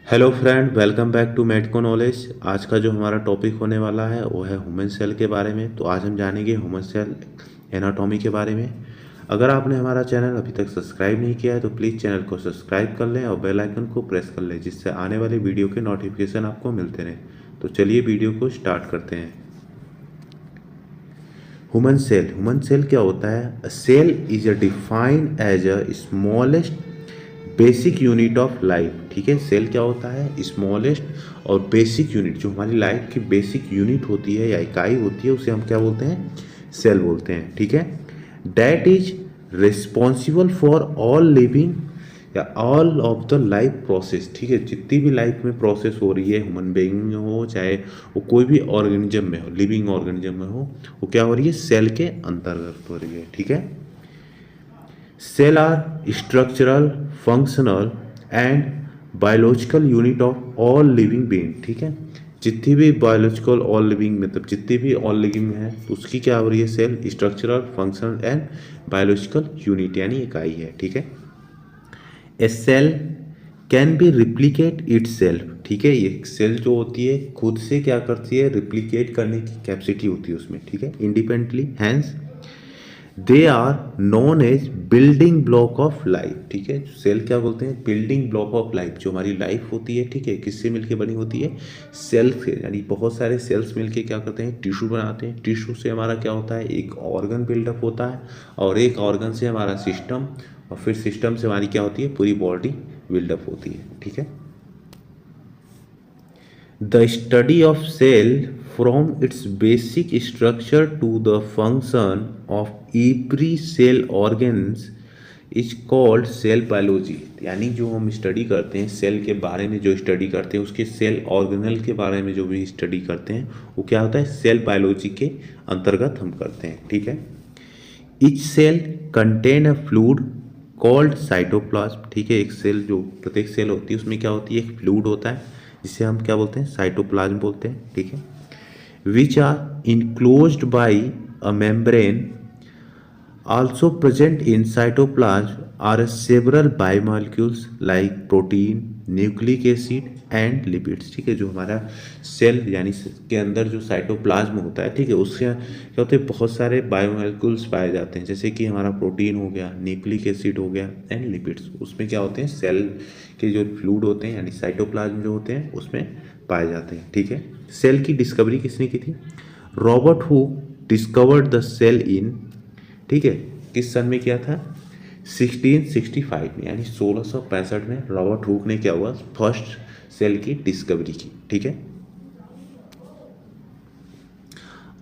Hello friend, welcome back to medico knowledge. आज का जो हमारा टॉपिक होने वाला है वो है ह्यूमन सेल के बारे में। तो आज हम जानेंगे ह्यूमन सेल एनाटॉमी के बारे में। अगर आपने हमारा चैनल अभी तक सब्सक्राइब नहीं किया है तो प्लीज़ चैनल को सब्सक्राइब कर लें और बेल आइकन को प्रेस कर लें, जिससे आने वाले वीडियो के नोटिफिकेशन आपको मिलते रहें। तो चलिए वीडियो को स्टार्ट करते हैं। ह्यूमन सेल क्या होता है? Cell is a defined as a smallest basic unit of life. ठीक है, सेल क्या होता है? स्मॉलेस्ट और बेसिक यूनिट, जो हमारी लाइफ की बेसिक यूनिट होती है या इकाई होती है, उसे हम क्या बोलते हैं? सेल बोलते हैं। ठीक है, that is responsible for all living या all of the life process. ठीक है, जितनी भी लाइफ में प्रोसेस हो रही है, ह्यूमन बीइंग में हो चाहे वो कोई भी ऑर्गेनिज्म में हो, लिविंग ऑर्गेनिज्म में हो, वो क्या हो रही है? सेल के अंतर्गत हो रही है। ठीक है, cell are structural, functional and biological unit of all living being. ठीक है, जितनी भी बायोलॉजिकल ऑल लिविंग मतलब जितनी भी ऑल लिविंग है तो उसकी क्या हो रही है? Cell structural, functional and biological unit यानी इकाई है। ठीक है, a cell can be replicate itself. ठीक है, ये सेल जो होती है खुद से क्या करती है? रिप्लीकेट करने की कैपेसिटी होती है उसमें। ठीक है, independently, hence they are known as building block of life. ठीक है, सेल क्या बोलते हैं? Building block of life. जो हमारी लाइफ होती है, ठीक है, किससे मिलके बनी होती है? सेल से। यानी बहुत सारे सेल्स मिलके क्या करते हैं? टिश्यू बनाते हैं। टिश्यू से हमारा क्या होता है? एक ऑर्गन बिल्डअप होता है, और एक ऑर्गन से हमारा सिस्टम, और फिर सिस्टम से हमारी क्या होती है? पूरी बॉडी बिल्डअप होती है। ठीक है, the study of cell from its basic structure to the function of every cell organs is called cell biology। यानी जो हम स्टडी करते हैं सेल के बारे में, जो स्टडी करते हैं उसके सेल ऑर्गेनल के बारे में जो भी स्टडी करते हैं, वो क्या होता है? सेल बायोलॉजी के अंतर्गत हम करते हैं। ठीक है, each cell contain a fluid called cytoplasm. ठीक है, एक सेल, जो प्रत्येक सेल होती है उसमें क्या होती है? एक फ्लूइड होता है जिसे हम क्या बोलते हैं? साइटोप्लाज्म बोलते हैं। ठीक है, which are enclosed by a membrane. Also present in cytoplasm are several biomolecules like protein, nucleic acid and lipids। ठीक है, जो हमारा सेल यानी के अंदर जो साइटोप्लाज्म होता है, ठीक है, उससे क्या होते हैं? बहुत सारे बायोमोलेक्यूल्स पाए जाते हैं, जैसे कि हमारा प्रोटीन हो गया, न्यूक्लिक एसिड हो गया एंड लिपिड्स। उसमें क्या होते हैं? सेल के जो फ्लूइड होते हैं यानी साइटोप्लाज्म जो होते हैं उसमें पाए जाते हैं। ठीक है, सेल की डिस्कवरी किसने की थी? Robert Hooke discovered the cell in, ठीक है, किस सन में किया था? 1665 में, यानी 1665 में रॉबर्ट हुक ने क्या हुआ? फर्स्ट सेल की डिस्कवरी की। ठीक है,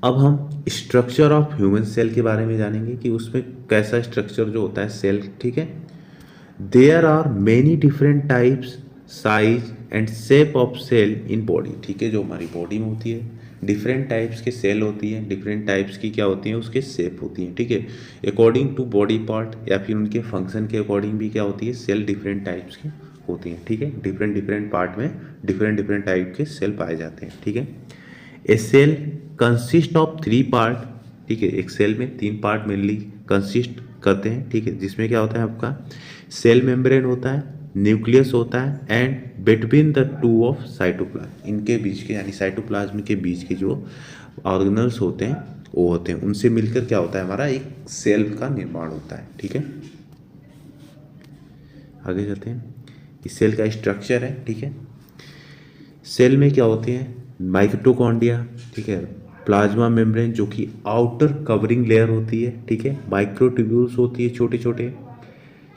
अब हम स्ट्रक्चर ऑफ ह्यूमन सेल के बारे में जानेंगे कि उसमें कैसा स्ट्रक्चर जो होता है सेल। ठीक है, there are many different types, size and shape of cell in body. ठीक है, जो हमारी बॉडी में होती है डिफरेंट टाइप्स के सेल होती हैं, डिफरेंट टाइप्स की क्या होती हैं? उसके शेप होती हैं। ठीक है, अकॉर्डिंग टू बॉडी पार्ट या फिर उनके फंक्शन के अकॉर्डिंग भी क्या होती है? सेल डिफरेंट टाइप्स की होती हैं। ठीक है, डिफरेंट डिफरेंट पार्ट में डिफरेंट डिफरेंट टाइप के सेल पाए जाते हैं। ठीक है, a cell consist of 3 part. ठीक है, एक सेल में 3 पार्ट मेनली कंसिस्ट करते हैं। ठीक है, जिसमें क्या होता है? आपका सेल मेम्ब्रेन होता है, न्यूक्लियस होता है and between the two of cytoplasm. इनके बीच के यानी साइटोप्लाज्म के बीच के जो ऑर्गेनल्स होते हैं वो होते हैं, उनसे मिलकर क्या होता है? हमारा एक सेल का निर्माण होता है। ठीक है, आगे चलते हैं। इस सेल का स्ट्रक्चर है। ठीक है, सेल में क्या होते हैं? माइटोकॉन्ड्रिया, ठीक है, प्लाज्मा मेम्ब्रेन जो कि आउटर कवरिंग लेयर होती है। ठीक है, माइक्रोट्यूब्यूल्स होती है छोटे छोटे,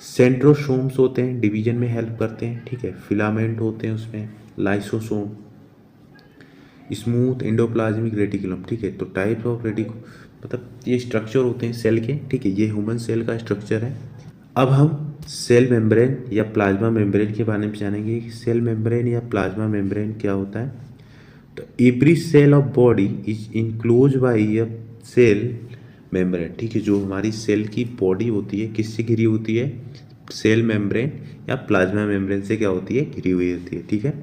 सेंट्रोसोम्स होते हैं, डिवीजन में हेल्प करते हैं। ठीक है, फिलामेंट होते हैं उसमें, लाइसोसोम, स्मूथ एंडोप्लाज्मिक रेटिकुलम। ठीक है, तो टाइप ऑफ मतलब ये स्ट्रक्चर होते हैं सेल के। ठीक है, ये ह्यूमन सेल का स्ट्रक्चर है। अब हम सेल मेम्ब्रेन या प्लाज्मा मेम्ब्रेन के बारे में जानेंगे कि सेल मेम्ब्रेन या प्लाज्मा मेम्ब्रेन क्या होता है। तो every cell of body is enclose by a cell membrane. ठीक है, जो हमारी सेल की बॉडी होती है किससे घिरी होती है? सेल मेम्ब्रेन या प्लाज्मा मेम्ब्रेन से क्या होती है? घिरी हुई होती है। ठीक है,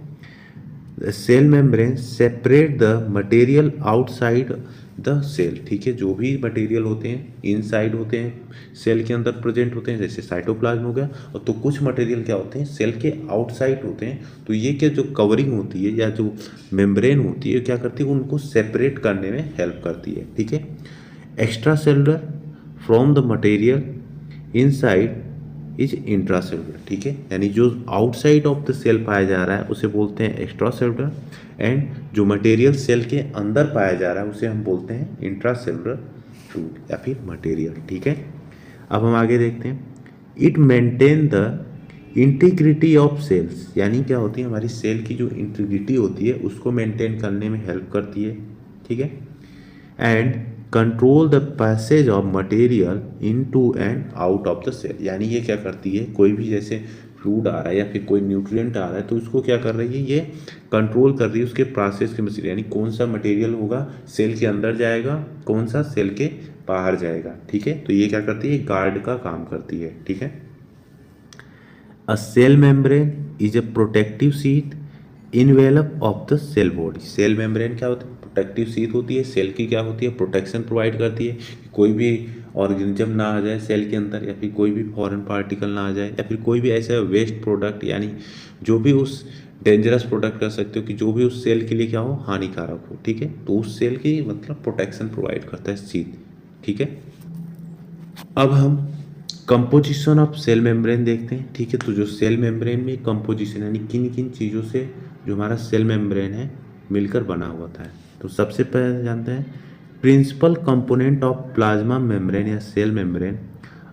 the cell membrane separate the material outside the cell, ठीक है। जो भी मटेरियल होते हैं इनसाइड होते हैं सेल के अंदर प्रेजेंट होते हैं, जैसे साइटोप्लाज्म हो गया, और तो कुछ मटेरियल क्या होते हैं सेल के आउटसाइड होते हैं। तो ये क्या जो कवरिंग होती है या जो मेम्ब्रेन होती है क्या करती है, उनको सेपरेट करने में हेल्प करती है, ठीक है। Extra cellular from the material inside is intracellular, ठीक है। यानी जो आउटसाइड ऑफ द सेल पाया जा रहा है उसे बोलते हैं एक्स्ट्रा सेलुलर, एंड जो मटेरियल सेल के अंदर पाया जा रहा है उसे हम बोलते हैं इंट्रासेलुलर फ्लूइड या फिर मटेरियल, ठीक है। अब हम आगे देखते हैं, it maintain the integrity of cells, यानी क्या होती है हमारी सेल की जो इंटीग्रिटी होती है उसको मेंटेन करने में हेल्प करती है, ठीक है। And control the passage of material into and out of the cell, यानी ये क्या करती है, कोई भी जैसे फ्लूइड आ रहा है या फिर कोई न्यूट्रिएंट आ रहा है तो उसको क्या कर रही है, ये कंट्रोल कर रही है उसके प्रोसेस के मटेरियल, यानी कौन सा मटेरियल होगा सेल के अंदर जाएगा, कौन सा सेल के बाहर जाएगा, ठीक है। तो ये क्या करती है, गार्ड का काम करती है, ठीक है। A cell membrane is a protective sheet envelope of the cell body, cell membrane क्या होती है, प्रोटेक्टिव शीट होती है, सेल की क्या होती है, प्रोटेक्शन प्रोवाइड करती है कि कोई भी ऑर्गेनिज्म ना आ जाए सेल के अंदर, या फिर कोई भी फॉरेन पार्टिकल ना आ जाए, या फिर कोई भी ऐसा वेस्ट प्रोडक्ट, यानी जो भी उस डेंजरस प्रोडक्ट कर सकते हो कि जो भी उस सेल के लिए क्या हो हानिकारक हो, ठीक है। तो उस सेल की मतलब प्रोटेक्शन प्रोवाइड करता है शीट, ठीक है। अब हम कंपोजिशन ऑफ सेल मेम्ब्रेन देखते हैं, ठीक है। तो जो सेल मेम्ब्रेन में कंपोजिशन यानी किन किन चीज़ों से जो हमारा सेल मेम्ब्रेन है मिलकर बना हुआ था, तो सबसे पहले जानते हैं principal component of plasma membrane या सेल मेम्ब्रेन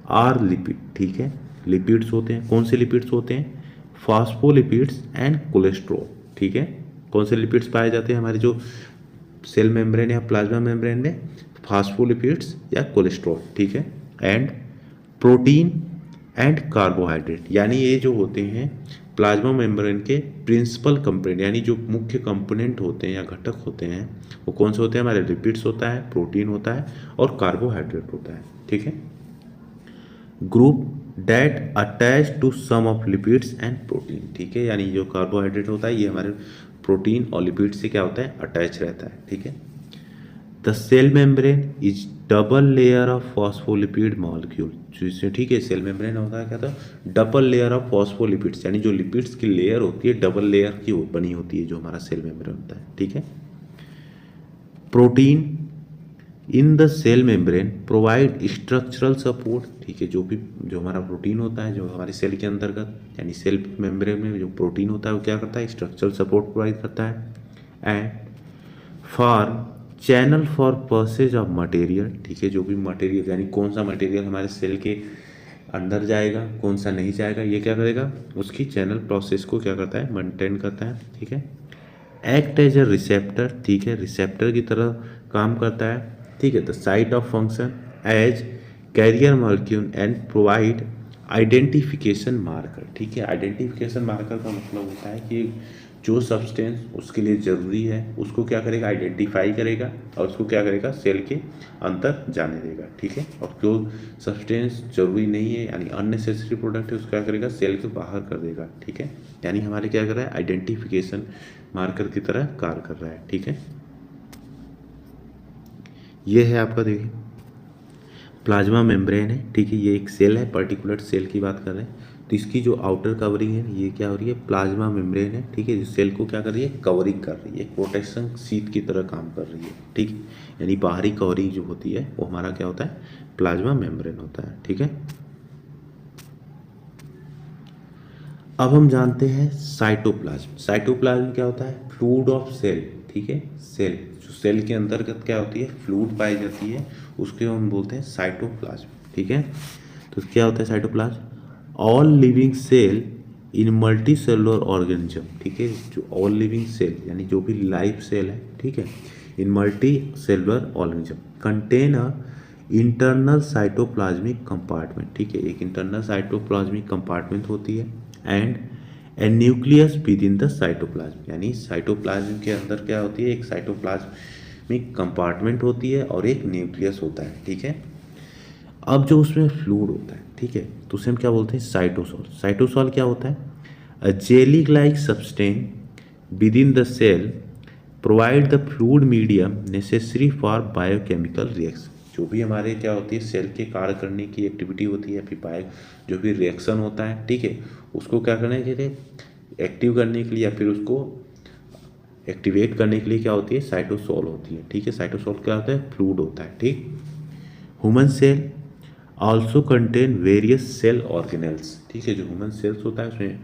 आर लिपिड, ठीक है। लिपिड्स होते हैं, कौन से लिपिड्स होते हैं, फॉस्फोलिपिड्स एंड कोलेस्ट्रॉल, ठीक है। कौन से लिपिड्स पाए जाते हैं हमारे जो सेल मेम्ब्रेन या प्लाज्मा मेम्ब्रेन में, फॉस्फोलिपिड्स या कोलेस्ट्रॉल, ठीक है। एंड प्रोटीन एंड कार्बोहाइड्रेट, यानी ये जो होते हैं प्लाज्मा मेम्ब्रेन के प्रिंसिपल कंपोनेंट, यानी जो मुख्य कंपोनेंट होते हैं या घटक होते हैं वो कौन से होते हैं हमारे, लिपिड्स होता है, प्रोटीन होता है और कार्बोहाइड्रेट होता है, ठीक है। Group that attach to some of lipids and protein, ठीक है। यानी जो कार्बोहाइड्रेट होता है ये हमारे प्रोटीन और लिपिड से क्या होता है अटैच रहता है, ठीक है। The cell membrane is double layer of phospholipid molecule, ठीक है। सेल मेम्ब्रेन होता है क्या था, डबल लेयर ऑफ फॉस्फोलिपिड्स, यानी जो लिपिड्स की लेयर होती है डबल लेयर की बनी होती है जो हमारा सेल मेम्ब्रेन होता है, ठीक है। Protein in the cell membrane provide structural support, ठीक है। जो हमारा प्रोटीन होता है जो हमारे सेल के अंतर्गत, यानी सेल मेम्ब्रेन में जो प्रोटीन होता है वो क्या करता है, स्ट्रक्चरल सपोर्ट प्रोवाइड करता है। And for channel for passage of material, ठीक है। जो भी मटेरियल यानी कौन सा मटेरियल हमारे सेल के अंदर जाएगा कौन सा नहीं जाएगा, ये क्या करेगा, उसकी चैनल प्रोसेस को क्या करता है, मेंटेन करता है, ठीक है। एक्ट एज अ रिसेप्टर, ठीक है, रिसेप्टर की तरह काम करता है, ठीक है। The site of function as carrier molecule and provide identification marker, ठीक है। आइडेंटिफिकेशन मार्कर का मतलब होता है कि जो सब्सटेंस उसके लिए ज़रूरी है उसको क्या करेगा, आइडेंटिफाई करेगा और उसको क्या करेगा सेल के अंदर जाने देगा, ठीक है। और जो सब्सटेंस जरूरी नहीं है यानी अननेसेसरी प्रोडक्ट है उसको क्या करेगा सेल के बाहर कर देगा, ठीक है। यानी हमारे क्या कर रहा है, आइडेंटिफिकेशन मार्कर की तरह कार्य कर रहा है, ठीक है। ये है आपका देखिए प्लाज्मा मेम्ब्रेन है, ठीक है। ये एक सेल है, पर्टिकुलर सेल की बात कर रहे हैं, तो इसकी जो आउटर कवरिंग है ये क्या हो रही है, प्लाज्मा मेम्ब्रेन है, ठीक है। जो सेल को क्या कर रही है, कवरिंग कर रही है, प्रोटेक्शन शीट की तरह काम कर रही है, ठीक है। यानी बाहरी कवरिंग जो होती है वो हमारा क्या होता है, प्लाज्मा मेम्ब्रेन होता है, ठीक है। अब हम जानते हैं साइटोप्लाज्म। साइटोप्लाज्म क्या होता है, फ्लूइड ऑफ सेल, ठीक है। सेल जो सेल के अंतर्गत क्या होती है फ्लूइड पाई जाती है उसके हम बोलते हैं साइटोप्लाज्म, ठीक है। तो क्या होता है साइटोप्लाज्म, ऑल लिविंग सेल इन मल्टी सेलुलर ऑर्गेनिज्म, ठीक है। जो ऑल लिविंग सेल यानी जो भी लाइव सेल है, ठीक है, in multicellular organism contain a internal cytoplasmic compartment, ठीक है। एक इंटरनल साइटोप्लाज्मिक कंपार्टमेंट होती है and a nucleus within the cytoplasm, यानी साइटोप्लाज्म के अंदर क्या होती है, एक साइटोप्लाज्मिक कंपार्टमेंट होती है और एक न्यूक्लियस होता है, ठीक है। अब जो उसमें फ्लूइड होता है, ठीक है, तो उसे हम क्या बोलते हैं, साइटोसॉल। साइटोसॉल क्या होता है, a jelly like substance within the cell provide the fluid medium necessary for biochemical reaction. जो भी हमारे क्या होती है सेल के कार्य करने की एक्टिविटी होती है, फिर बायो जो भी रिएक्शन होता है, ठीक है, उसको क्या करने के लिए एक्टिव करने के लिए या फिर उसको एक्टिवेट करने के लिए क्या होती है साइटोसोल होती है, ठीक है। साइटोसोल क्या होता है फ्लूइड होता है, ठीक। Human cell also contain various cell organelles, ठीक है। जो ह्यूमन सेल्स होता है उसमें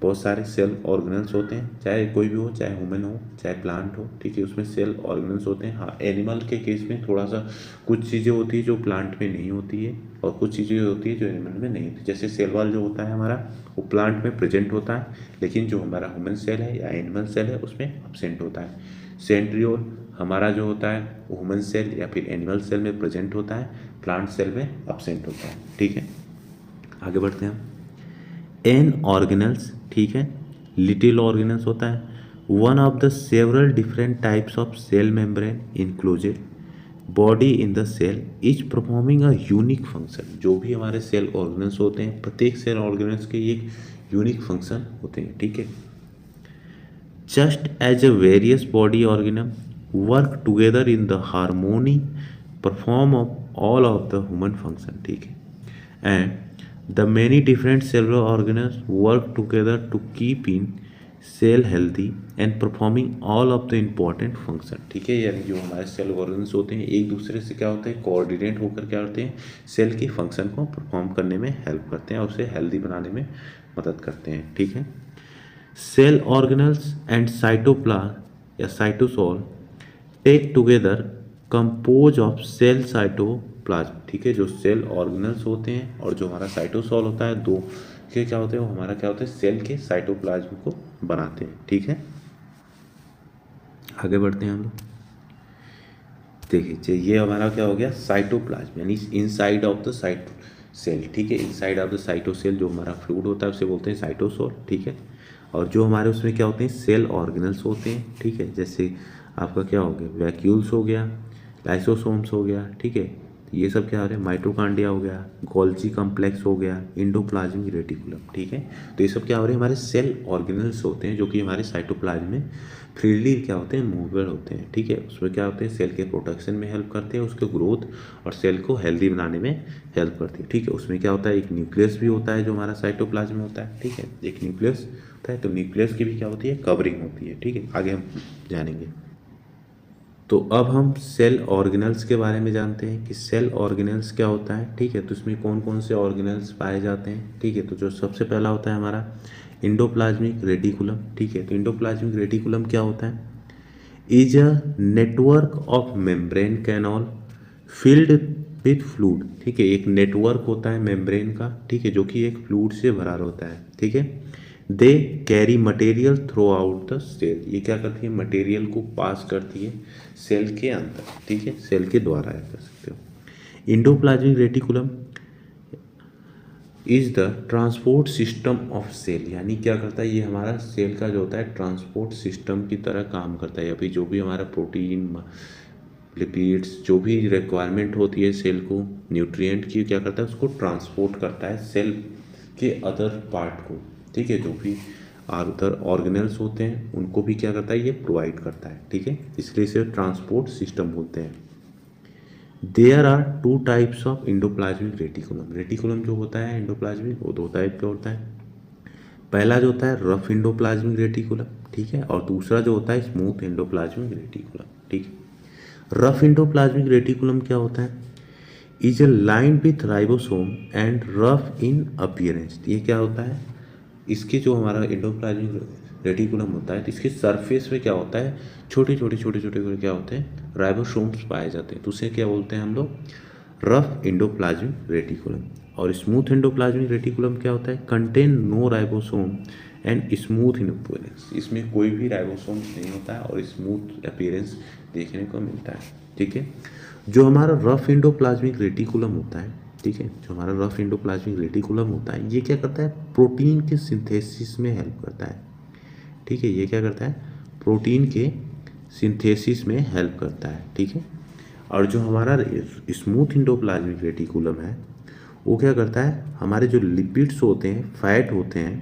बहुत सारे सेल ऑर्गेनल्स होते हैं, चाहे कोई भी हो, चाहे ह्यूमन हो चाहे प्लांट हो, ठीक है, उसमें सेल ऑर्गेनल्स होते हैं। हाँ, एनिमल के केस में थोड़ा सा कुछ चीज़ें होती है जो प्लांट में नहीं होती है और कुछ चीज़ें होती है जो एनिमल में नहीं होती। जैसे सेल वॉल जो होता है हमारा वो प्लांट में प्रेजेंट होता है, लेकिन जो हमारा ह्यूमन सेल है या एनिमल सेल है उसमें अब्सेंट होता है। सेंट्रियोल हमारा जो होता है वो ह्यूमन सेल या फिर एनिमल सेल में प्रेजेंट होता है, प्लांट सेल में अब्सेंट होता है, ठीक है। आगे बढ़ते हैं हम। एन ऑर्गेनल्स, ठीक है, लिटिल ऑर्गेनल्स होता है। One of the several different types of cell membrane included body in the cell is performing a unique function. जो भी हमारे सेल ऑर्गेनल्स होते हैं, प्रत्येक सेल ऑर्गेनल्स के एक यूनिक फंक्शन होते हैं, ठीक है। Just as a various body organs work together in the harmony perform of all of the human function, ठीक है। And the many different cellular organs work together to keep in cell healthy and performing all of the important function, ठीक है। यानी जो हमारे cell organs होते हैं एक दूसरे से क्या होते हैं कोऑर्डिनेट होकर क्या होते हैं सेल के फंक्शन को परफॉर्म करने में हेल्प करते हैं और उसे हेल्दी बनाने में मदद करते हैं, ठीक है। सेल ऑर्गेनल्स एंड साइटोप्लाज्म या cytosol take together compose of cell cytoplasm, ठीक है। जो सेल ऑर्गेनल्स होते हैं और जो हमारा साइटोसोल होता है दो के क्या होते हैं वो हमारा क्या होता है सेल के साइटोप्लाज्म को बनाते हैं, ठीक है। आगे बढ़ते हैं हम लोग। देखिए ये हमारा क्या हो गया साइटोप्लाज्म यानी inside of the site cell, ठीक है। इनसाइड ऑफ द साइटोसेल जो हमारा फ्लूइड होता है उसे बोलते हैं साइटोसोल, ठीक है। और जो हमारे उसमें क्या होते हैं सेल ऑर्गेनल्स होते हैं, ठीक है। जैसे आपका क्या हो गया वैक्यूल्स हो गया, लाइसोसोम्स हो गया, ठीक है। ये सब क्या हो रहा है माइटोकॉन्ड्रिया हो गया, गोल्जी कॉम्प्लेक्स हो गया, एंडोप्लाज्मिक रेटिकुलम, ठीक है। तो ये सब क्या हो रहे हैं हमारे सेल ऑर्गेनल्स होते हैं जो कि हमारे साइटोप्लाज्म में फ्रीली क्या होते हैं मूवेबल होते हैं, ठीक है। उसमें क्या होते हैं सेल के प्रोटेक्शन में हेल्प करते हैं, उसके ग्रोथ और सेल को हेल्दी बनाने में हेल्प करते हैं, ठीक है। उसमें क्या होता है एक न्यूक्लियस भी होता है जो हमारा साइटोप्लाज्म में होता है, ठीक है। एक न्यूक्लियस होता है, तो न्यूक्लियस की भी क्या होती है कवरिंग होती है, ठीक है। आगे हम जानेंगे। तो अब हम सेल ऑर्गेनल्स के बारे में जानते हैं कि सेल ऑर्गेनल्स क्या होता है, ठीक है। तो इसमें कौन कौन से ऑर्गेनल्स पाए जाते हैं, ठीक है। तो जो सबसे पहला होता है हमारा एंडोप्लाज्मिक रेटिकुलम, ठीक है। तो एंडोप्लाज्मिक रेटिकुलम क्या होता है is a network of membrane canal filled with fluid, ठीक है। एक नेटवर्क होता है मेम्ब्रेन का, ठीक है, जो कि एक फ्लूइड से भरा होता है, ठीक है। They carry material throughout the cell, ये क्या करती है मटेरियल को पास करती है सेल के अंदर, ठीक है, सेल के द्वारा कर सकते हो। Endoplasmic reticulum is the transport system of cell, यानी क्या करता है ये हमारा सेल का जो होता है ट्रांसपोर्ट सिस्टम की तरह काम करता है। अभी जो भी हमारा प्रोटीन लिपिड्स जो भी रिक्वायरमेंट होती है सेल को न्यूट्रिएंट की क्या करता है उसको ट्रांसपोर्ट करता है सेल के अदर पार्ट को, ठीक है। जो भी अदर ऑर्गेनल्स होते हैं उनको भी क्या करता है ये प्रोवाइड करता है, ठीक है। इसलिए इसे ट्रांसपोर्ट सिस्टम बोलते हैं। There are two types of endoplasmic reticulum, reticulum जो होता है एंडोप्लाज्मिक वो दो टाइप का होता है। पहला जो होता है रफ एंडोप्लाज्मिक रेटिकुलम, ठीक है, और दूसरा जो होता है स्मूथ एंडोप्लाज्मिक रेटिकुलम, ठीक है। रफ एंडोप्लाज्मिक रेटिकुलम क्या होता है is a line with ribosome and rough in appearance, ये क्या होता है इसके जो हमारा एंडोप्लाज्मिक रेटिकुलम होता है तो इसके सरफेस पे क्या होता है छोटे छोटे क्या होते हैं राइबोसोम्स पाए जाते हैं, तो उसे क्या बोलते हैं हम लोग रफ एंडोप्लाज्मिक रेटिकुलम। और स्मूथ एंडोप्लाज्मिक रेटिकुलम क्या होता है contain no ribosome and smooth in appearance, इसमें कोई भी राइबोसोम्स नहीं होता है और स्मूथ अपीयरेंस देखने को मिलता है, ठीक है। जो हमारा रफ एंडोप्लाज्मिक रेटिकुलम होता है, ठीक है, जो हमारा रफ एंडोप्लाज्मिक रेटिकुलम होता है ये क्या करता है प्रोटीन के सिंथेसिस में हेल्प करता है, ठीक है। ये क्या करता है प्रोटीन के सिंथेसिस में हेल्प करता है, ठीक है। और जो हमारा स्मूथ एंडोप्लाज्मिक रेटिकुलम है वो क्या करता है हमारे जो लिपिड्स होते हैं फैट होते हैं,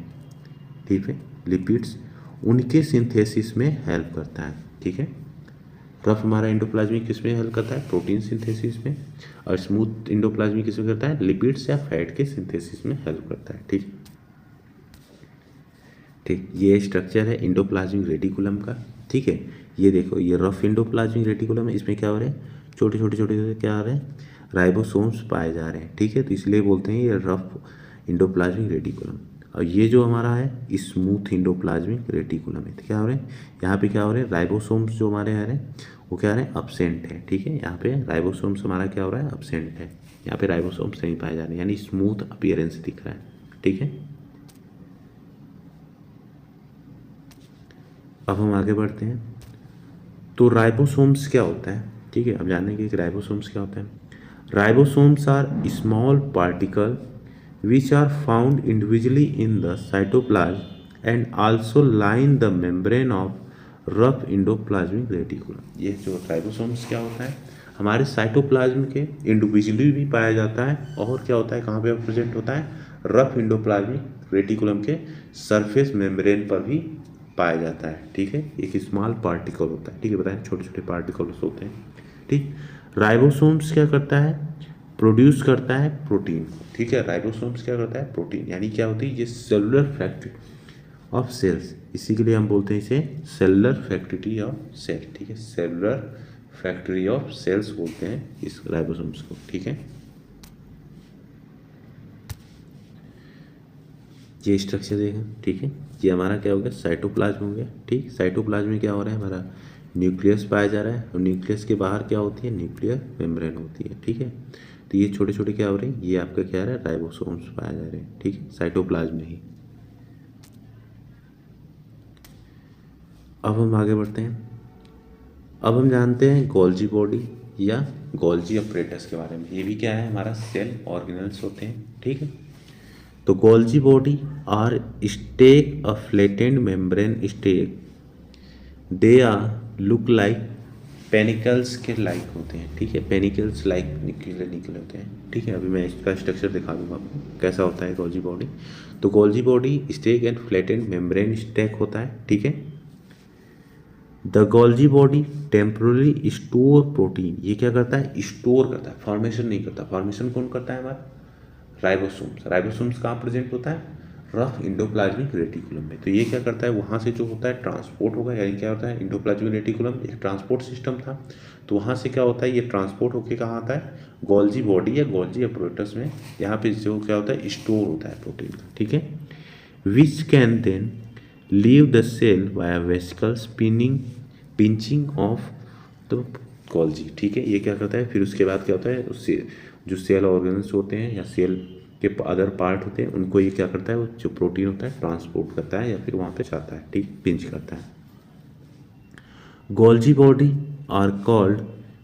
ठीक है, लिपिड्स उनके सिंथेसिस में हेल्प करता है, ठीक है। रफ हमारा एंडोप्लाज्मिक किस में हेल्प करता है, प्रोटीन सिंथेसिस में, और स्मूथ एंडोप्लाज्मिक किस में करता है, लिपिड्स या फैट के सिंथेसिस में हेल्प करता है। ठीक ठीक, ये स्ट्रक्चर है एंडोप्लाज्मिक रेटिकुलम का। ठीक है, ये देखो ये रफ एंडोप्लाज्मिक रेटिकुलम है, इसमें क्या हो रहा है, छोटे छोटे छोटे क्या आ रहे हैं, राइबोसोम्स पाए जा रहे हैं। ठीक है, तो इसलिए बोलते हैं ये रफ एंडोप्लाज्मिक रेटिकुलम। और ये जो हमारा है स्मूथ एंडोप्लाज्मिक रेटिकुलम है। तो क्या हो रहा है, यहाँ पे क्या हो रहा है, राइबोसोम्स जो हमारे आ रहे हैं वो क्या आ रहे हैं, अपसेंट है। ठीक है, यहाँ पे राइबोसोम्स हमारा क्या हो रहा है, अपसेंट है, यहाँ पे राइबोसोम्स नहीं पाए जा रहे हैं, यानी स्मूथ अपीयरेंस दिख रहा है। ठीक है, अब हम आगे बढ़ते हैं। तो राइबोसोम्स क्या होता है, ठीक है, अब जानेंगे कि राइबोसोम्स क्या होता है। Ribosomes are small particle which are found individually in the cytoplasm and also line the membrane of rough endoplasmic reticulum. ये जो राइबोसोम्स क्या होता है, हमारे साइटोप्लाज्म के इंडिविजुअली भी पाया जाता है, और क्या होता है, कहाँ पे प्रेजेंट होता है, रफ एंडोप्लाज्मिक रेटिकुलम के सरफेस मेम्ब्रेन पर भी पाया जाता है। ठीक है, एक स्मॉल पार्टिकल होता है। ठीक है, बताएं, छोटे छोटे पार्टिकल्स होते हैं। ठीक, राइबोसोम्स क्या करता है, प्रोड्यूस करता है प्रोटीन। ठीक है, राइबोसोम्स क्या करता है, प्रोटीन, यानी क्या होती है, ये सेलुलर फैक्ट्री ऑफ सेल्स, इसी के लिए हम बोलते हैं इसे सेलुलर फैक्ट्री ऑफ सेल। ठीक है, सेलुलर फैक्ट्री ऑफ सेल्स बोलते हैं इस राइबोसोम्स को। ठीक है, ये स्ट्रक्चर देखें। ठीक है, ये हमारा क्या हो गया, साइटोप्लाज्म हो गया। ठीक, साइटोप्लाज्म में क्या हो रहा है, हमारा न्यूक्लियस पाया जा रहा है, और न्यूक्लियस के बाहर क्या होती है, न्यूक्लियर मेम्ब्रेन होती है। ठीक है, तो ये छोटे छोटे क्या हो रहे हैं, ये आपका क्या है, राइबोसोम्स पाए जा रहे हैं। ठीक है, साइटोप्लाज्म में ही। अब हम आगे बढ़ते हैं। अब हम जानते हैं गोल्जी बॉडी या गोल्जी अपरेटस के बारे में। ये भी क्या है, हमारा सेल ऑर्गेनल्स होते हैं। ठीक है, तो Golgi body are stack a flattened membrane stack, they are look like panicles के लाइक होते हैं। ठीक है, पेनिकल्स लाइक निकले निकले होते हैं। ठीक है, अभी मैं इसका स्ट्रक्चर दिखा दूंगा आपको कैसा होता है गोल्जी बॉडी। तो Golgi body stack and flattened membrane stack होता है। ठीक है, the Golgi body temporally store protein, ये क्या करता है, स्टोर करता है, फॉर्मेशन नहीं करता। फॉर्मेशन कौन करता है, हमारा राइबोसोम्स। राइबोसोम्स कहाँ प्रेजेंट होता है, रफ एंडोप्लाज्मिक रेटिकुलम में। तो ये क्या करता है, वहाँ से जो होता है ट्रांसपोर्ट होगा, यानी क्या होता है, एंडोप्लाज्मिक रेटिकुलम एक ट्रांसपोर्ट सिस्टम था, तो वहाँ से क्या होता है, ये ट्रांसपोर्ट होकर कहाँ आता है, गोल्जी बॉडी या गोल्जी अपरेटस में, यहाँ पे जो क्या होता है, स्टोर होता है प्रोटीन। ठीक है, which can then leave the cell via vesicle spinning pinching off the Golgi. ठीक है, ये क्या करता है, फिर उसके बाद क्या होता है, उससे जो सेल ऑर्गन्स होते हैं या सेल के अदर पार्ट होते हैं, उनको ये क्या करता है, वो जो प्रोटीन होता है ट्रांसपोर्ट करता है या फिर वहाँ पे जाता है। ठीक, पिंच करता है। Golgi body are called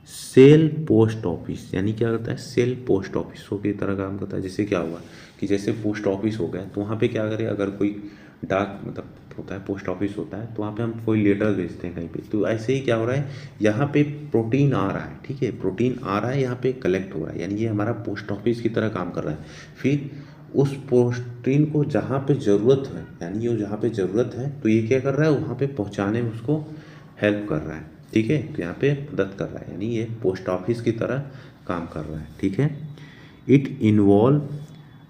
cell post office, यानी क्या करता है, सेल पोस्ट ऑफिसों की तरह काम करता है। जैसे क्या हुआ कि जैसे पोस्ट ऑफिस हो गया, तो वहाँ पे क्या करें, अगर कोई डाक मतलब होता है, पोस्ट ऑफिस होता है, तो वहाँ पे हम कोई लेटर भेजते हैं कहीं पे, तो ऐसे ही क्या हो रहा है, यहाँ पे प्रोटीन आ रहा है। ठीक है, प्रोटीन आ रहा है, यहाँ पे कलेक्ट हो रहा है, यानी ये हमारा पोस्ट ऑफिस की तरह काम कर रहा है। फिर उस प्रोटीन को जहाँ पे ज़रूरत है, यानी ये जहाँ पे ज़रूरत है, तो ये क्या कर रहा है, वहाँ पे पहुँचाने में उसको हेल्प कर रहा है। ठीक है, तो यहाँ पे मदद कर रहा है, यानी ये पोस्ट ऑफिस की तरह काम कर रहा है। ठीक है, it involve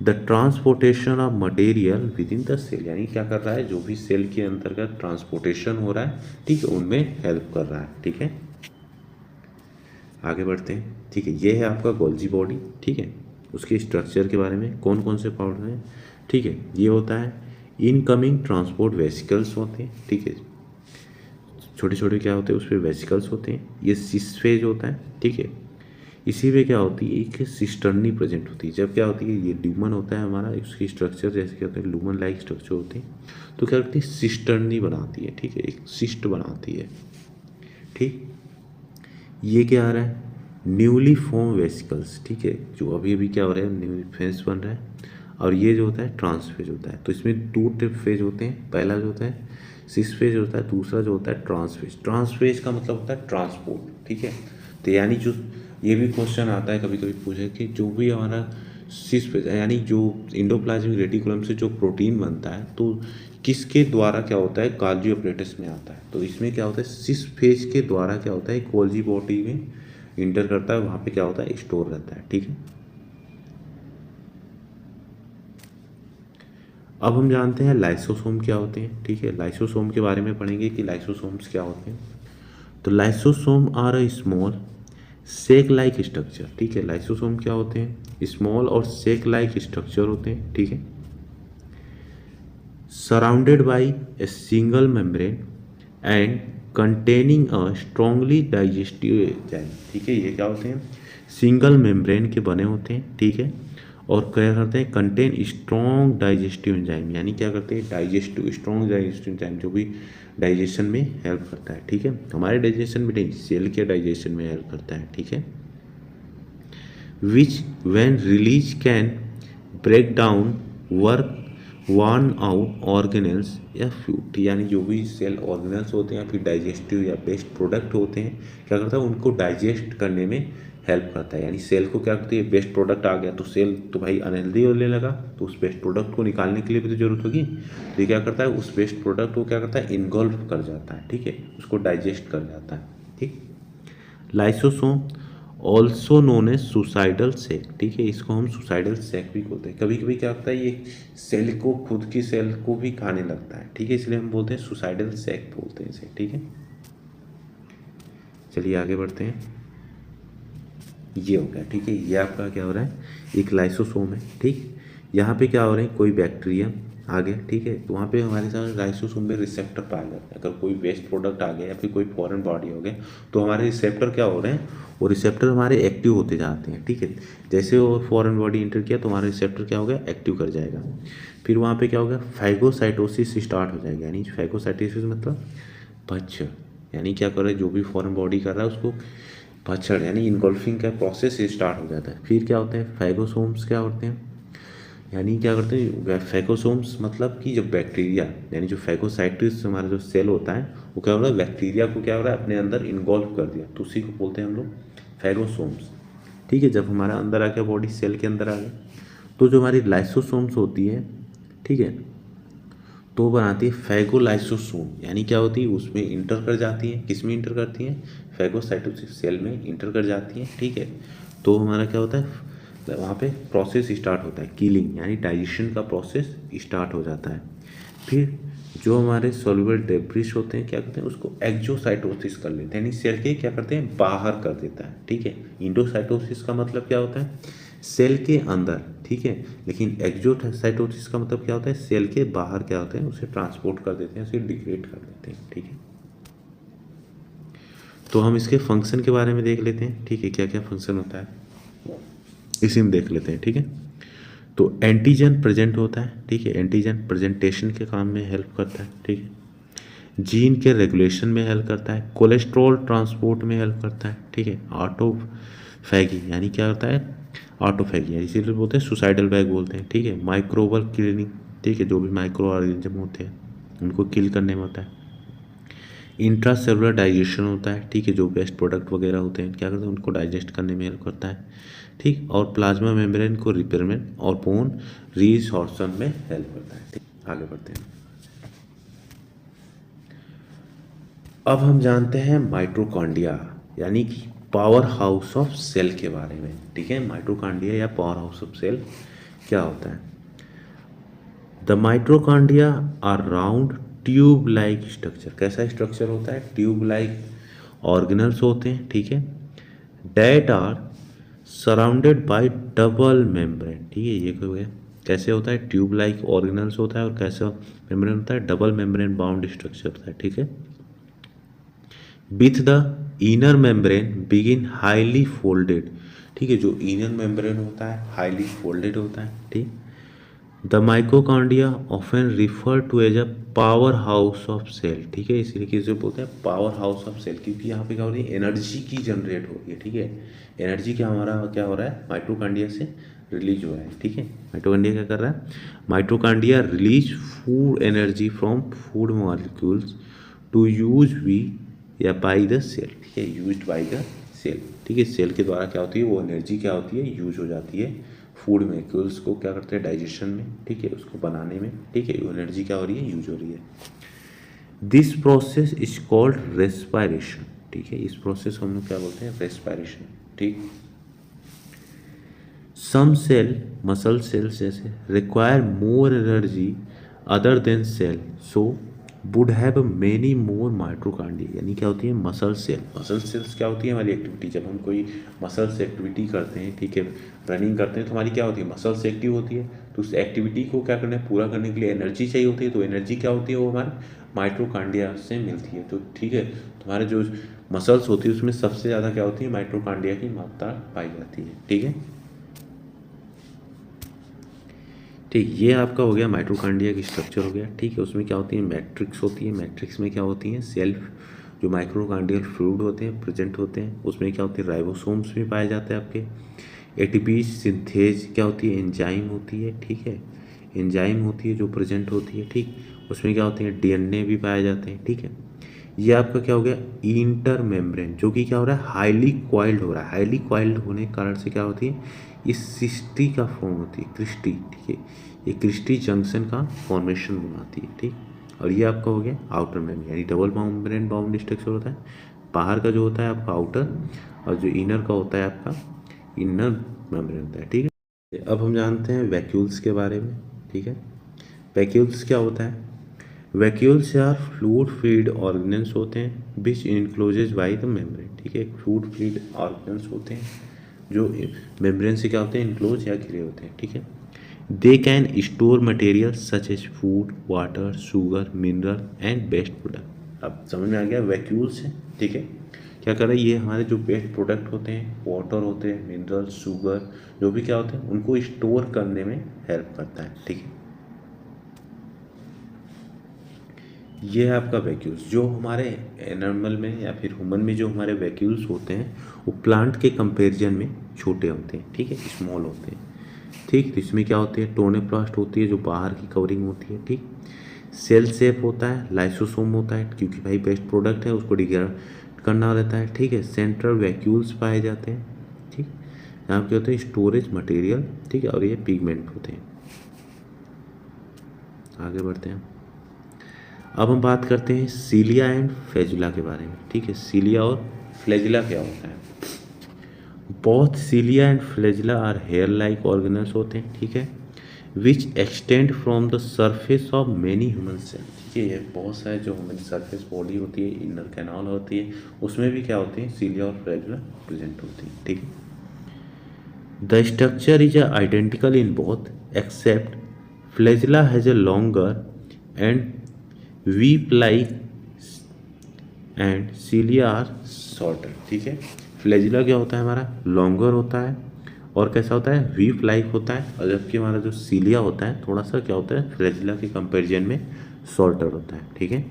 the transportation of material within the cell, यानी क्या कर रहा है, जो भी सेल के अंतर्गत ट्रांसपोर्टेशन हो रहा है, ठीक है, उनमें हेल्प कर रहा है। ठीक है, आगे बढ़ते हैं। ठीक है, ये है आपका गोल्जी बॉडी। ठीक है, उसके स्ट्रक्चर के बारे में कौन कौन से पार्ट हैं। ठीक है, ये होता है इनकमिंग ट्रांसपोर्ट वेसिकल्स होते हैं। ठीक है, छोटे छोटे क्या होते हैं, उस पर वेसिकल्स होते हैं। ये सिस फेज होता है। ठीक है, इसी में क्या होती है, एक सिस्टर्नी प्रेजेंट होती है। जब क्या होती है, ये ल्यूमन होता है हमारा, उसकी स्ट्रक्चर जैसे क्या होते हैं, ल्यूमन लाइक स्ट्रक्चर होती है, तो क्या करती है, सिस्टर्नी बनाती है। ठीक है, एक सिस्ट बनाती है। ठीक, ये क्या आ रहा है, न्यूली फॉर्म वेसिकल्स। ठीक है, जो अभी अभी क्या हो रहा है, न्यू फेज बन रहा है, और ये जो होता है ट्रांसफेज होता है। तो इसमें दो टाइप फेज होते हैं, पहला जो होता है सिस फेज होता है, दूसरा जो होता है ट्रांसफेज। ट्रांसफेज का मतलब होता है ट्रांसपोर्ट। ठीक है, तो यानी जो ये भी क्वेश्चन आता है कभी कभी पूछे कि जो भी हमारा सिस फेज यानी जो इंडोप्लाज्मिक रेटिकुलम से जो प्रोटीन बनता है तो किसके द्वारा क्या होता है, गाल्गी अपरेटस में आता है। तो इसमें क्या होता है, सिस फेज के द्वारा क्या होता है, गोल्गी बॉडी में इंटर करता है, वहाँ पे क्या होता है, स्टोर रहता है। ठीक है, अब हम जानते हैं लाइसोसोम क्या होते हैं। ठीक है, लाइसोसोम के बारे में पढ़ेंगे कि लाइसोसोम्स क्या होते हैं। तो lysosome are a small sac like structure. ठीक है, लाइसोसोम क्या होते हैं, स्मॉल और सेक लाइक स्ट्रक्चर होते हैं। ठीक है, surrounded by a single membrane and containing a strongly digestive enzyme. ठीक है, ये क्या होते हैं, सिंगल मेम्ब्रेन के बने होते हैं। ठीक है, और क्या करते हैं, कंटेन स्ट्रॉन्ग डाइजेस्टिव एंजाइम, यानी क्या करते हैं, डाइजेस्टिव स्ट्रॉन्ग डाइजेस्टिव एंजाइम जो भी डाइजेशन में हेल्प करता है। ठीक है, हमारे डाइजेशन में नहीं, सेल के डाइजेशन में हेल्प करता है। ठीक है, which when release can break down work one out organelles या फ्यूट, यानी जो भी सेल ऑर्गेनल्स होते हैं या फिर डाइजेस्टिव या वेस्ट प्रोडक्ट होते हैं, क्या करता है, उनको डाइजेस्ट करने में हेल्प करता है। यानी सेल को क्या करती है, वेस्ट प्रोडक्ट आ गया तो सेल तो भाई अनहेल्दी होने लगा, तो उस वेस्ट प्रोडक्ट को निकालने के लिए भी तो जरूरत होगी। तो ये क्या करता है, उस वेस्ट प्रोडक्ट को क्या करता है, इन्गोल्व कर जाता है। ठीक है, उसको डाइजेस्ट कर जाता है। ठीक, lysosome also known as suicidal sac. ठीक है, इसको हम सुसाइडल सेक भी बोलते हैं। कभी कभी क्या होता है, ये सेल को, खुद की सेल को भी खाने लगता है। ठीक है, इसलिए हम बोलते हैं सुसाइडल सेक बोलते हैं इसे। ठीक है, चलिए आगे बढ़ते हैं। ये हो गया। ठीक है, ये आपका क्या हो रहा है, एक लाइसोसोम है। ठीक, यहाँ पे क्या हो रहे हैं, कोई बैक्टीरिया आ गया। ठीक है, तो वहाँ पे हमारे साथ लाइसोसोम में रिसेप्टर पाया जाता है। अगर कोई वेस्ट प्रोडक्ट आ गया या फिर कोई फॉरेन बॉडी हो गया तो हमारे रिसेप्टर क्या हो रहे हैं, वो रिसेप्टर हमारे एक्टिव होते जाते हैं। ठीक है, जैसे वो फॉरेन बॉडी इंटर किया तो हमारा रिसेप्टर क्या हो गया, एक्टिव कर जाएगा। फिर वहाँ पे क्या होगा, फैगोसाइटोसिस स्टार्ट हो जाएगा। यानी फैगोसाइटोसिस मतलब भक्षण, यानी क्या कर रहा है, जो भी फॉरेन बॉडी कर रहा है उसको भक्षण यानी इनगोल्फिंग का प्रोसेस स्टार्ट हो जाता है। फिर क्या होते हैं, फैगोसोम्स क्या होते हैं, यानी क्या करते हैं, फैगोसोम्स मतलब कि जो बैक्टीरिया, यानी जो फैगोसाइटिस हमारा जो सेल होता है वो क्या हो रहा है, बैक्टीरिया को क्या हो रहा है, अपने अंदर इन्वॉल्व कर दिया, तो उसी को बोलते हैं हम लोग फैगोसोम्स। ठीक है, जब हमारा अंदर आ गया, बॉडी सेल के अंदर आ गया, तो जो हमारी लाइसोसोम्स होती है, ठीक है, तो बनाती है फैगोलाइसोसोम। यानी क्या होती है, उसमें इंटर कर जाती है, किस में इंटर करती हैं, फैगोसाइटोसिस सेल में इंटर कर जाती हैं। ठीक है, तो हमारा क्या होता है, वहाँ पे प्रोसेस स्टार्ट होता है, किलिंग यानी डाइजेशन का प्रोसेस स्टार्ट हो जाता है। फिर जो हमारे सॉल्युबल डेब्रिस होते हैं क्या करते हैं, उसको एक्जोसाइटोसिस कर लेते हैं, यानी सेल के क्या करते हैं, बाहर कर देता है। ठीक है, इंडोसाइटोसिस का मतलब क्या होता है, सेल के अंदर। ठीक है, लेकिन एक्जोसाइटोसिस का मतलब क्या होता है, सेल के बाहर क्या होते हैं, उसे ट्रांसपोर्ट कर देते हैं, उसे डिग्रेड कर देते हैं। ठीक है, तो हम इसके फंक्शन के बारे में देख लेते हैं। ठीक है, क्या क्या फंक्शन होता है इसी में देख लेते हैं। ठीक है, तो एंटीजन प्रेजेंट होता है। ठीक है, एंटीजन प्रेजेंटेशन के काम में हेल्प करता है। ठीक है, जीन के रेगुलेशन में हेल्प करता है, कोलेस्ट्रॉल ट्रांसपोर्ट में हेल्प करता है। ठीक है, ऑटोफैगी यानी क्या होता है, ऑटोफैगी यानी इसीलिए बोलते हैं सुसाइडल बैग बोलते हैं। ठीक है, माइक्रोबल क्लीनिंग, ठीक है, जो भी माइक्रो ऑर्गेनिज्म होते हैं उनको किल करने में होता है। इंट्रासेलुलर डाइजेशन होता है। ठीक है, जो वेस्ट प्रोडक्ट वगैरह होते हैं क्या करते हैं, उनको डाइजेस्ट करने में हेल्प करता है। ठीक, और प्लाज्मा मेम्ब्रेन को रिपेयर में और बोन रीसॉर्प्शन में हेल्प करता है। ठीक, आगे बढ़ते हैं। अब हम जानते हैं माइटोकॉन्ड्रिया यानी कि पावर हाउस ऑफ सेल के बारे में। ठीक है, माइटोकॉन्ड्रिया या पावर हाउस ऑफ सेल क्या होता है। The mitochondria are round tube like structure. कैसा स्ट्रक्चर होता है, ट्यूब लाइक ऑर्गेनल्स होते हैं। ठीक है, that are surrounded by double membrane. ठीक है, ये हो गया, कैसे होता है, ट्यूब लाइक ऑर्गेनल्स होता है और कैसा मेम्ब्रेन होता है, डबल मेम्ब्रेन बाउंड स्ट्रक्चर होता है। ठीक है, with the inner membrane begin highly folded. ठीक है, जो इनर मेम्ब्रेन होता है हाईली फोल्डेड होता है। ठीक, the mitochondria often refer to as a power house of cell. ठीक है, इसीलिए किसे बोलते हैं, पावर हाउस ऑफ सेल, क्योंकि यहाँ पे क्या हो रही है, एनर्जी की जनरेट हो रही है। ठीक है, एनर्जी क्या हमारा क्या हो रहा है, माइटोकॉन्ड्रिया से रिलीज हो रहा है। ठीक है, माइटोकॉन्ड्रिया क्या कर रहा है, mitochondria release food energy from food molecules to use we या बाई द सेल। ठीक है, यूज्ड बाई द सेल। ठीक है, सेल के द्वारा क्या होती है, वो एनर्जी क्या होती है, यूज हो जाती है फूड मॉलिक्यूल्स को क्या करते हैं डाइजेशन में, ठीक है, उसको बनाने में, ठीक है, एनर्जी क्या हो रही है, यूज हो रही है। This process is called respiration, ठीक है, इस प्रोसेस को हम लोग क्या बोलते हैं, रेस्पायरेशन, ठीक। सम सेल, मसल सेल्स जैसे, require more energy other than cell, so would have many more mitochondria, यानी क्या होती है, मसल सेल। मसल सेल्स क्या होती है, हमारी एक्टिविटी, जब हम कोई मसल से एक्टिविटी करते हैं, ठीक है, रनिंग करते हैं, तो हमारी क्या होती है, मसल से एक्टिव होती है, तो उस एक्टिविटी को क्या करना है, पूरा करने के लिए एनर्जी चाहिए होती है, तो एनर्जी क्या होती है, वो हमारे माइटोकॉन्ड्रिया से मिलती है। तो ठीक है, तुम्हारे जो मसल्स होती है उसमें सबसे ज़्यादा क्या होती है, माइटोकॉन्ड्रिया की मात्रा पाई जाती है, ठीक है। ठीक, ये आपका हो गया माइटोकॉन्ड्रिया की स्ट्रक्चर हो गया, ठीक है। उसमें क्या होती है, मैट्रिक्स होती है, मैट्रिक्स में क्या होती है, सेल्फ जो माइक्रोकांडियल फ्लूइड होते हैं प्रेजेंट होते हैं, उसमें क्या होती है, राइबोसोम्स भी पाए जाते हैं आपके। एटीपी सिंथेज क्या होती है, एंजाइम होती है, ठीक है, एंजाइम होती है जो प्रेजेंट होती है, ठीक। उसमें क्या होती है, डीएनए भी पाए जाते हैं, ठीक है। ये आपका क्या हो गया, इंटर मेम्ब्रेन, जो कि क्या हो रहा है, हाईली क्वाइल्ड हो रहा है। हाईली क्वाइल्ड होने के कारण से क्या होती है, इस सिस्टी का फॉर्म होती है, क्रिस्टी, ठीक है, ये क्रिस्टी जंक्शन का फॉर्मेशन बनाती है, ठीक। और ये आपका हो गया आउटर मेम्ब्रेन, यानी डबल मेम्ब्रेन बाउंड स्ट्रक्चर होता है। बाहर का जो होता है आपका आउटर, और जो इनर का होता है आपका इनर मेम्ब्रेन होता है, ठीक है। अब हम जानते हैं वैक्यूल्स के बारे में, ठीक है। वैक्यूल्स क्या होता है, vacuoles are fluid filled organs होते हैं which encloses by the membrane, ठीक है, फ्लूइड फील्ड ऑर्गेन्स होते हैं जो मेम्ब्रेन से क्या होते हैं, इनक्लोज या घिरे होते हैं, ठीक है। They can store material such as food, water, sugar, mineral and waste product. अब समझ में आ गया, वैक्यूल्स है, ठीक है, क्या कर रहे हैं, ये हमारे जो वेस्ट प्रोडक्ट होते हैं, वाटर होते हैं, मिनरल, शुगर, जो भी क्या होते हैं, उनको स्टोर करने में हेल्प करता है, ठीक है। ये है आपका वैक्यूल्स। जो हमारे एनिमल में या फिर ह्यूमन में जो हमारे वैक्यूल्स होते हैं वो प्लांट के कंपैरिजन में छोटे होते हैं, ठीक है, स्मॉल होते हैं, ठीक। तो इसमें क्या होती है, टोनेप्लास्ट होती है जो बाहर की कवरिंग होती है, ठीक। सेल शेप होता है, लाइसोसोम होता है क्योंकि भाई वेस्ट प्रोडक्ट है उसको डिग्रेड करना रहता है, ठीक है। सेंट्रल वैक्यूल्स पाए जाते हैं, ठीक। यहाँ पे होते हैं स्टोरेज मटेरियल, ठीक है, और ये पिगमेंट होते हैं। आगे बढ़ते हैं, अब हम बात करते हैं सीलिया एंड फ्लैजुला के बारे में, ठीक है। सीलिया और फ्लैजुला क्या होता है, both cilia and flagella are hair like organelles होते हैं, ठीक है, which extend from the surface of many human cell, ठीक है। ये बहुत सारे जो हमारी सरफेस बॉडी होती है, इनर कैनाल होती है, उसमें भी क्या होती है, सीलिया और फ्लैजुला प्रेजेंट होती है, ठीक है। The structure is identical in both except flagella has a longer and whip like and cilia are shorter, ठीक है। फ्लैजुला क्या होता है, हमारा लॉन्गर होता है और कैसा होता है, वीप लाइक होता है, और जबकि हमारा जो सीलिया होता है थोड़ा सा क्या होता है, फ्लैजुला के कंपैरिजन में शॉर्टर होता है, ठीक है।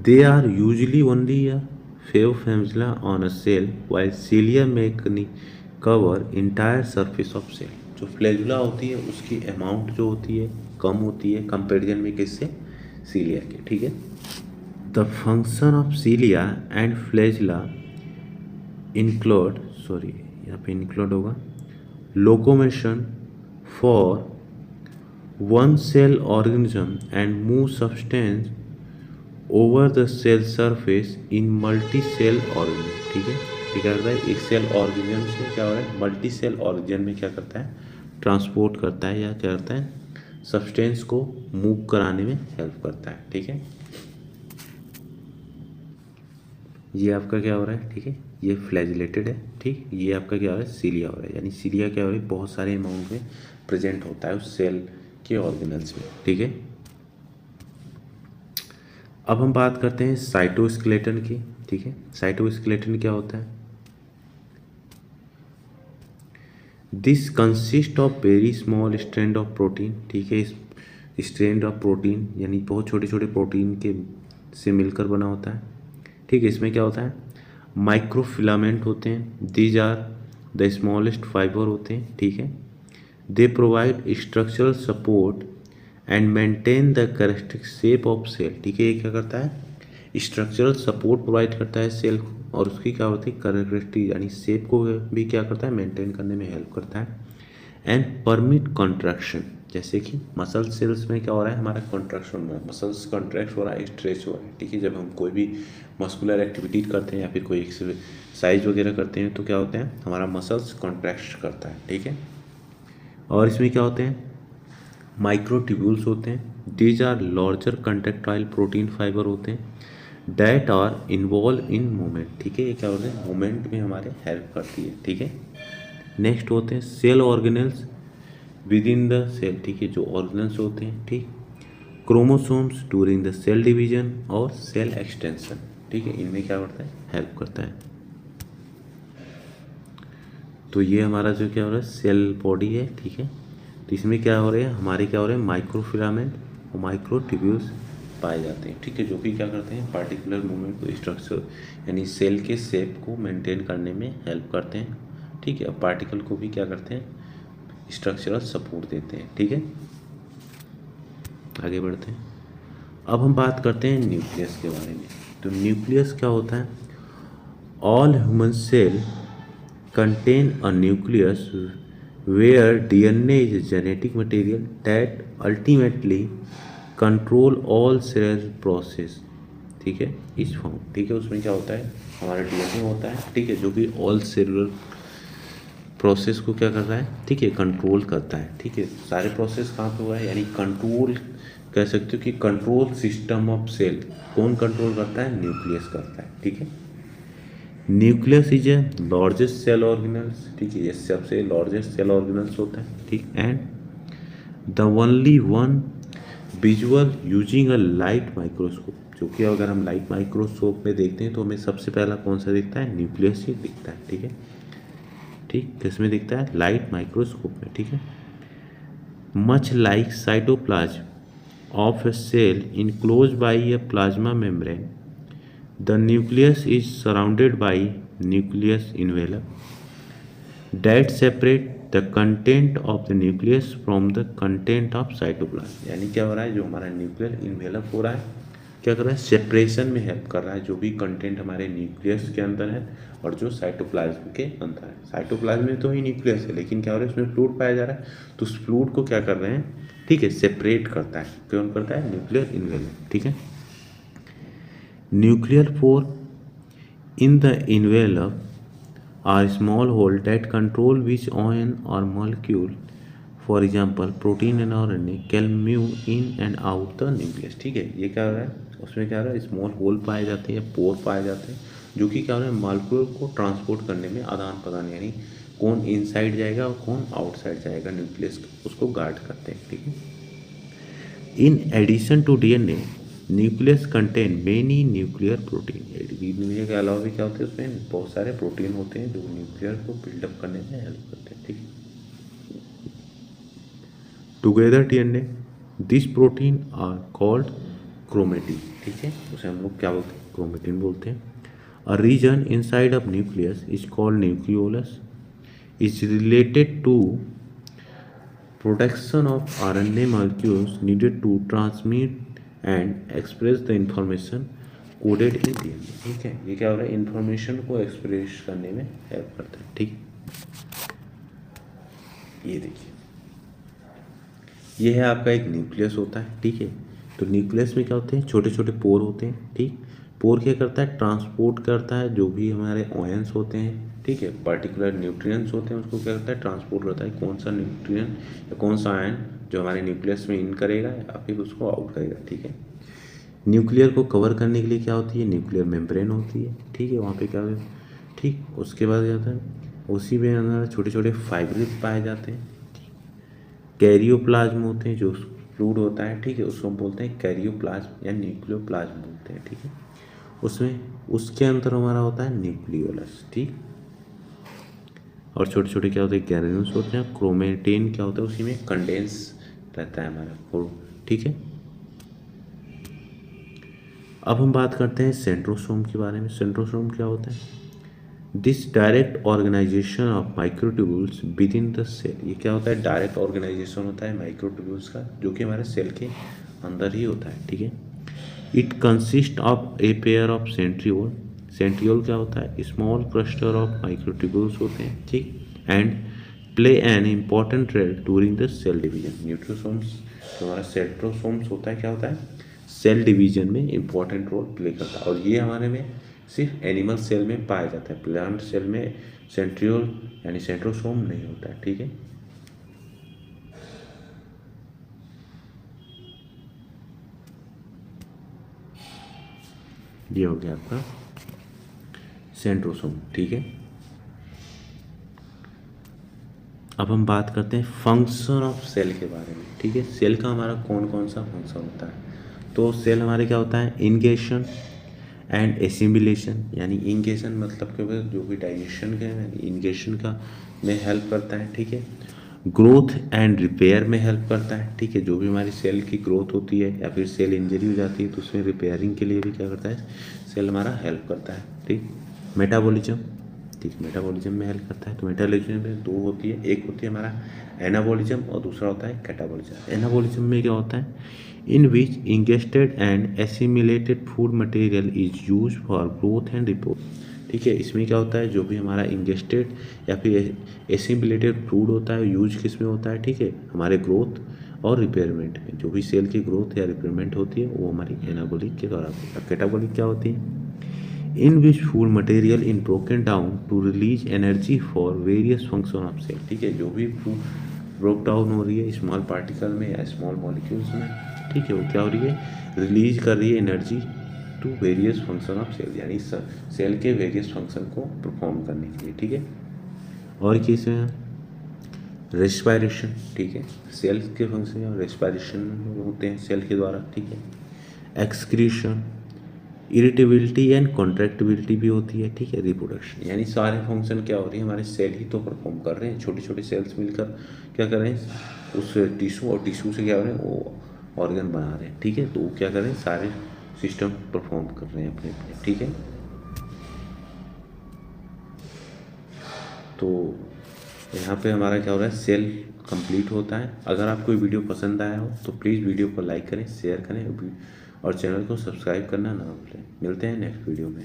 They are usually only a few flagella on a cell while cilia may cover entire surface of cell. जो फ्लैजुला होती है उसकी अमाउंट जो होती है कम होती है कंपैरिजन में किससे, सीलिया के, ठीक है। The function of cilia and flagella include, sorry यहाँ पे इंक्लूड होगा, locomotion for one cell organism and move substance over the cell surface in multi cell organism, ठीक है। ये क्या करता है, एक सेल ऑर्गेनिज्म से क्या हो रहा है, मल्टी सेल ऑर्गेनिज्म में क्या करता है, ट्रांसपोर्ट करता है या क्या करता है, सब्सटेंस को मूव कराने में हेल्प करता है, ठीक है। ये आपका क्या हो रहा है, ठीक है, ये फ्लैजिलेटेड है, ठीक। ये आपका क्या हो रहा है, सीलिया हो रहा है, यानी सीलिया क्या हो रहा है, बहुत सारे अमाउंट में प्रेजेंट होता है उस सेल के ऑर्गेनल्स में, ठीक है। अब हम बात करते हैं साइटोस्केलेटन की, ठीक है। साइटोस्केलेटन क्या होता है, this consist of very small strand of protein, ठीक है। इस स्ट्रैंड ऑफ प्रोटीन यानी बहुत छोटे छोटे प्रोटीन के से मिलकर बना होता है, ठीक है। इसमें क्या होता है, माइक्रोफिलामेंट होते हैं, these are the smallest fiber होते हैं, ठीक है। They provide structural support and maintain the characteristic shape of cell, ठीक है। ये क्या करता है, स्ट्रक्चरल सपोर्ट प्रोवाइड करता है सेल को, और उसकी क्या होती है कैरेक्टरिस्टिक यानी शेप को भी क्या करता है मेंटेन करने में हेल्प करता है। एंड परमिट कॉन्ट्रैक्शन, जैसे कि मसल सेल्स में क्या हो रहा है हमारा कॉन्ट्रैक्शन हो रहा है, मसल्स कॉन्ट्रैक्ट हो रहा है, स्ट्रेच हो रहा है, ठीक है। जब हम कोई भी मस्कुलर एक्टिविटी करते हैं या फिर कोई एक्सरसाइज वगैरह करते हैं तो क्या होता है हमारा मसल्स कॉन्ट्रैक्ट करता है, ठीक है। और इसमें क्या होते हैं माइक्रोट्यूब्यूल्स होते हैं, these are larger contractile protein fiber होते हैं that are involve in movement, ठीक है। ये क्या होते हैं मूवमेंट में हमारे हेल्प करती है, ठीक है। नेक्स्ट होते हैं cell organelles within the cell, ठीक है, जो ऑर्गेनल्स होते हैं, ठीक। Chromosomes during the cell division और सेल एक्सटेंशन, ठीक है, इनमें क्या करता है हेल्प करता है। तो ये हमारा जो क्या हो रहा है सेल बॉडी है, ठीक है। तो इसमें क्या हो रहा है हमारे क्या हो रहे हैं माइक्रोफिलामेंट और माइक्रोट्यूब्यूल्स पाए जाते हैं, ठीक है, जो कि क्या करते हैं पार्टिकुलर मूवमेंट को स्ट्रक्चर यानी सेल के शेप को मेंटेन करने में हेल्प करते हैं, ठीक है। पार्टिकल को भी क्या करते हैं स्ट्रक्चरल सपोर्ट देते हैं, ठीक है। आगे बढ़ते हैं। अब हम बात करते हैं न्यूक्लियस के बारे में। तो न्यूक्लियस क्या होता है all human cell contain a nucleus where DNA is genetic material that ultimately control all cellular process, ठीक है इस फॉर्म, ठीक है। उसमें क्या होता है हमारा DNA होता है, ठीक है, जो कि ऑल सेलुलर प्रोसेस को क्या कर रहा है, ठीक है, कंट्रोल करता है, ठीक है। सारे प्रोसेस कहाँ पे हुआ है यानी कंट्रोल कह सकते हो कि कंट्रोल सिस्टम ऑफ सेल कौन कंट्रोल करता है न्यूक्लियस करता है, ठीक है। Nucleus is a largest cell organelles, ठीक है, ये सबसे लार्जेस्ट सेल ऑर्गेनल्स होता है, ठीक। And the only one visual using a light microscope, जो कि अगर हम लाइट माइक्रोस्कोप में देखते हैं तो हमें सबसे पहला कौन सा दिखता है न्यूक्लियस ही दिखता है, ठीक है, ठीक। किसमें दिखता है लाइट माइक्रोस्कोप में, ठीक है। Much like cytoplasm of a cell enclosed by a plasma membrane, the nucleus is surrounded by nucleus envelope that separate the content of the nucleus from the content of cytoplasm, यानी क्या हो रहा है जो हमारा न्यूक्लियर इन्वेलप हो रहा है क्या कर रहा है सेपरेशन में हेल्प कर रहा है जो भी कंटेंट हमारे न्यूक्लियस के अंदर है और जो साइटोप्लाज्म के अंदर है। साइटोप्लाज्म में तो ही न्यूक्लियस है लेकिन क्या हो रहा है उसमें फ्लूइड पाया जा रहा है तो उस फ्लूइड को क्या कर रहे हैं, ठीक है, सेपरेट करता है, कौन करता है न्यूक्लियर इन्वेलप, ठीक है। Nuclear pore in the envelope are small hole that control which ion or molecule, for example protein and RNA, can move in and out the nucleus, ठीक है। ये क्या हो रहा है उसमें क्या हो रहा है स्मॉल होल पाए जाते हैं पोर पाए जाते हैं जो कि क्या हो रहा है मॉलिक्यूल को ट्रांसपोर्ट करने में आदान प्रदान यानी कौन इनसाइड जाएगा और कौन आउटसाइड जाएगा न्यूक्लियस उसको गार्ड करते हैं, ठीक है। In addition to DNA nucleus contain many nuclear protein, DNA के अलावा भी क्या होते हैं उसमें बहुत सारे प्रोटीन होते हैं जो न्यूक्लियर को बिल्डअप करने में हेल्प करते हैं, ठीक है। Together DNA this protein are called chromatin, ठीक है, उसे हम लोग क्या बोलते हैं क्रोमेटिन बोलते हैं। A region inside of nucleus is called nucleolus is related to production of RNA molecules needed to transmit and express the information coded in DNA, ठीक है। ये क्या हो रहा है इंफॉर्मेशन को एक्सप्रेस करने में हेल्प करता है, ठीक। ये देखिए ये है आपका एक न्यूक्लियस होता है, ठीक है। तो न्यूक्लियस में क्या होते हैं छोटे छोटे पोर होते हैं, ठीक। पोर क्या करता है ट्रांसपोर्ट करता है जो भी हमारे आयंस होते हैं, ठीक है, पर्टिकुलर न्यूट्रिएंट्स होते हैं उसको क्या करता है ट्रांसपोर्ट करता है कौन सा न्यूट्रिएंट या कौन सा आयन जो हमारे न्यूक्लियस में इन करेगा या फिर उसको आउट करेगा, ठीक है। न्यूक्लियर को कवर करने के लिए क्या होती है न्यूक्लियर मेम्ब्रेन होती है, ठीक है, वहाँ पे क्या होता है, ठीक। उसके बाद क्या होता है उसी में अंदर छोटे छोटे फाइब्रिल्स पाए जाते हैं, कैरियोप्लाज्म होते हैं जो फ्लूइड होता है, ठीक है, उसको हम बोलते हैं कैरियोप्लाज्म या न्यूक्लियोप्लाज्म बोलते हैं, ठीक है। उसमें उसके अंदर हमारा होता है न्यूक्लियोलस, ठीक। और छोटे छोटे क्या होते हैं ग्रैन्यूल्स होते हैं, क्रोमेटिन क्या होता है उसी में कंडेंस रहता है हमारा, ठीक है। अब हम बात करते हैं सेंट्रोसोम के बारे में। सेंट्रोसोम क्या होता है this direct organization of microtubules within the cell, ये क्या होता है डायरेक्ट ऑर्गेनाइजेशन होता है माइक्रोट्यूब्यूल्स का जो कि हमारे सेल के अंदर ही होता है, ठीक है। It consist of a pair of centriole, centriole क्या होता है, स्मॉल क्लस्टर ऑफ माइक्रोट्यूब्यूल्स होते हैं, ठीक, and play an important role during the cell division. न्यूट्रोसोम्स जो हमारा सेंट्रोसोम्स होता है क्या होता है, सेल डिवीजन में इंपॉर्टेंट रोल प्ले करता है, और ये हमारे में सिर्फ एनिमल सेल में पाया जाता है, प्लांट सेल में सेंट्रियोल यानी सेंट्रोसोम नहीं होता है, ठीक है। ये हो गया आपका सेंट्रोसोम, ठीक है। अब हम बात करते हैं फंक्शन ऑफ सेल के बारे में, ठीक है। सेल का हमारा कौन कौन सा फंक्शन होता है, तो सेल हमारे क्या होता है, इंगेशन एंड एसिमिलेशन, यानी इंगेशन मतलब कि जो भी डाइजेशन का इंगेशन का में हेल्प करता है, ठीक है। ग्रोथ एंड रिपेयर में हेल्प करता है, ठीक है। जो भी हमारी सेल की ग्रोथ होती है या फिर सेल इंजरी हो जाती है तो उसमें रिपेयरिंग के लिए भी क्या करता है, सेल हमारा हेल्प करता है, ठीक। मेटाबॉलिज्म, ठीक, मेटाबॉलिज्म में हेल्प करता है। तो मेटाबॉलिज्म में दो होती है, एक होती है हमारा एनाबॉलिज्म और दूसरा होता है कैटाबॉलिज्म। एनाबॉलिज्म में क्या होता है, in which ingested and assimilated food material is use for growth and report, ठीक है। इसमें क्या होता है, जो भी हमारा इंगेस्टेड या फिर एसिमिलेटेड फूड होता है यूज किस में होता है, ठीक है, हमारे ग्रोथ और रिपेयरमेंट में। जो भी सेल की ग्रोथ या रिपेयरमेंट होती है वो हमारी एनाबॉलिक के द्वारा होती है। कैटाबॉलिक क्या होती है, in which food material is broken down to release energy for various function of cell, ठीक है। जो भी फूड ब्रोक डाउन हो रही है स्मॉल पार्टिकल में या स्मॉल मॉलिक्यूल्स में, ठीक है, वो क्या हो रही है, रिलीज कर रही है energy to various function of cell, यानी सेल के वेरियस फंक्शन को परफॉर्म करने के लिए, ठीक है। और किस में रेस्पिरेशन, ठीक है, सेल के फंक्शन और रेस्पिरेशन होते हैं सेल के द्वारा, ठीक है। एक्सक्रीशन, इरिटेबिलिटी एंड कॉन्ट्रैक्टिबिलिटी भी होती है, ठीक है। रिप्रोडक्शन, यानी सारे फंक्शन क्या हो रही है, हमारे सेल ही तो परफॉर्म कर रहे हैं, छोटे छोटे सेल्स मिलकर क्या कर रहे हैं, उस टिश्यू और टिश्यू से क्या हो रहे हैं, वो ऑर्गन बना रहे हैं, ठीक है। तो वो क्या कर रहे हैं, सारे सिस्टम परफॉर्म कर रहे हैं अपने अपने, ठीक है। तो यहाँ पे हमारा क्या हो रहा है, सेल कंप्लीट होता है। अगर आपको वीडियो पसंद आया हो तो प्लीज़ वीडियो को लाइक करें, शेयर करें और चैनल को सब्सक्राइब करना ना भूलें। मिलते हैं नेक्स्ट वीडियो में।